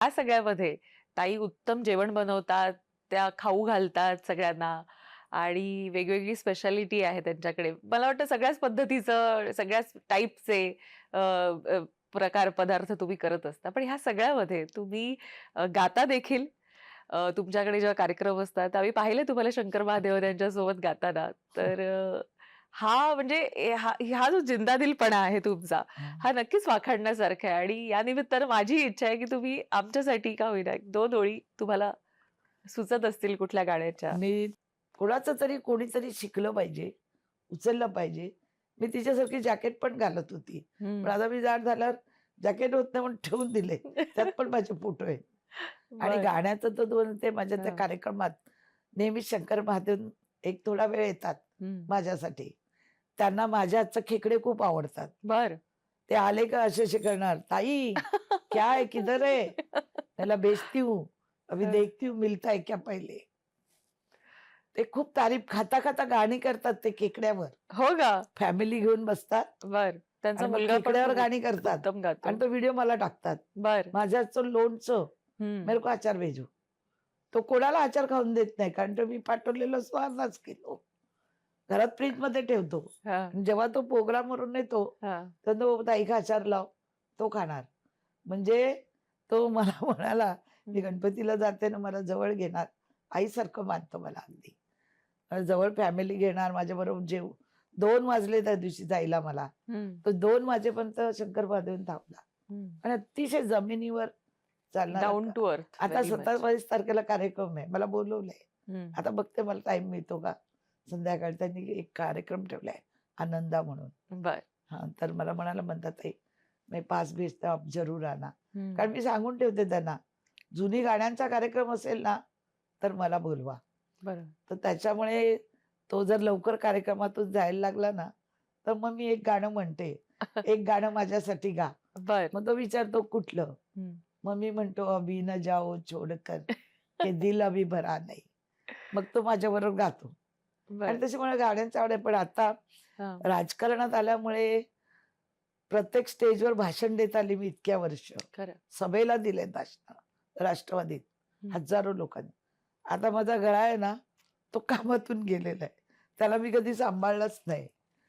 या सगळ्यामध्ये ताई उत्तम जेवण बनवतात, त्या खाऊ घालतात सगळ्यांना आणि वेगवेगळी स्पेशालिटी आहे त्यांच्याकडे. मला वाटतं सगळ्याच पद्धतीचं, सगळ्याच टाइपचे अ, अ, प्रकार, पदार्थ तुम्ही करत असता. पण ह्या सगळ्यामध्ये तुम्ही गाता देखील. तुमच्याकडे जेव्हा कार्यक्रम असतात, आम्ही पाहिले तुम्हाला शंकर महादेवन यांच्यासोबत गाताना. तर हा म्हणजे हा जो जिंदादिलपणा आहे तुमचा, हं. हा नक्कीच वाखाणण्यासारखा आहे आणि या निमित्तानं माझी इच्छा आहे, की तुम्ही आमच्यासाठी का होईना 2 ओळी तुम्हाला सुचत असतील कुठल्या गाण्याच्या. मी कोणाचं तरी कोणीतरी शिकलं पाहिजे, उचललं पाहिजे. मी तिच्यासारखी जॅकेट पण घालत होती. पण हं. आता मी जाड झाल्यावर जॅकेट होत नाही म्हणून ठेवून दिले. त्यात पण माझे फोटो आहेत. आणि बरं. गाण्याचं तर दोन ते माझ्या त्या हां. कार्यक्रमात नेहमी शंकर महादेव एक थोडा वेळ येतात हं. माझ्यासाठी. त्यांना माझ्या हातचे खेकडे खूप आवडतात. बरं. ते आले का असे-असे करणार, "ताई क्या है? किधर है? मैं बेचती हूँ. अभी हं. देखती हूँ मिलता है क्या पहिले." ते खूप तारीफ खाता-खाता गाणी करतात ते खेकड्यावर. हो का? फॅमिली घेऊन बसतात बरं. त्यांचा आणि मग मुलगा पण खेकड्यावर खूप गाणी करतात उत्तम गातो. आणि तो व्हिडिओ मला टाकतात. बरं. माझ्या हातचं लोणचं, हं. मेरे को अचार भेजो. तो कोणाला अचार खाऊन देत नाही कारण तो मी पाठवलेला असतो अर्धाच किलो. घरात फ्रिजमध्ये ठेवतो. हां, आणि जेव्हा तो प्रोग्रामवरून येतो, हां. तर तो ताई का अचार लाव, तो खाणार. म्हणजे तो मला म्हणाला, "मी हं. गणपतीला जाते ना, मला जवळ घेणार." आईसारखं मानतो मला अगदी. जवळ फॅमिली घेणार, माझ्याबरोबर 2 वाजले त्या दिवशी जायला मला. हं. तर 2 वाजेपर्यंत शंकर महादेवन थांबला हं. आणि अतिशय जमिनीवर चालणारा डाउन टू अर्थ आता व्हेरी मच. 27 तारखेला कार्यक्रम आहे. मला बोलवलंय. हं. आता बघते मला टाईम मिळतो का? संध्याकाळी त्यांनी एक कार्यक्रम ठेवलाय, आनंदा म्हणून. बरं. हां, तर मला म्हणाला म्हणतात ताई, "मैं पास भेजता हूँ, आप जरूर आना." हं. कारण मी सांगून ठेवते त्यांना, जुनी गाण्यांचा कार्यक्रम असेल ना, तर मला बोलवा. बरं. तर त्याच्यामुळे तो जर लवकर कार्यक्रमातून जायला लागला ना, तर मग मी एक गाणं म्हणते. "एक गाणं माझ्यासाठी गा." बरं. मग तो विचारतो, "कुठलं?" हं. मग मी म्हणतो, "अभी न जाओ छोडकर, ये दिल अभी भरा नहीं." मग तो माझ्याबरोबर गातो. आणि बरं. तशी मला गाण्यांची आवड आहे. पण आता हां. राजकारणात आल्यामुळे प्रत्येक स्टेजवर भाषण देत आली मी इतक्या वर्ष. खरं. सभेला दिलेत भाषणं राष्ट्रवादीत, हं. हजारो लोकांनी. आता माझा गळा आहे ना, तो कामातून गेलेला आहे. त्याला मी कधी सांभाळलंच नाही.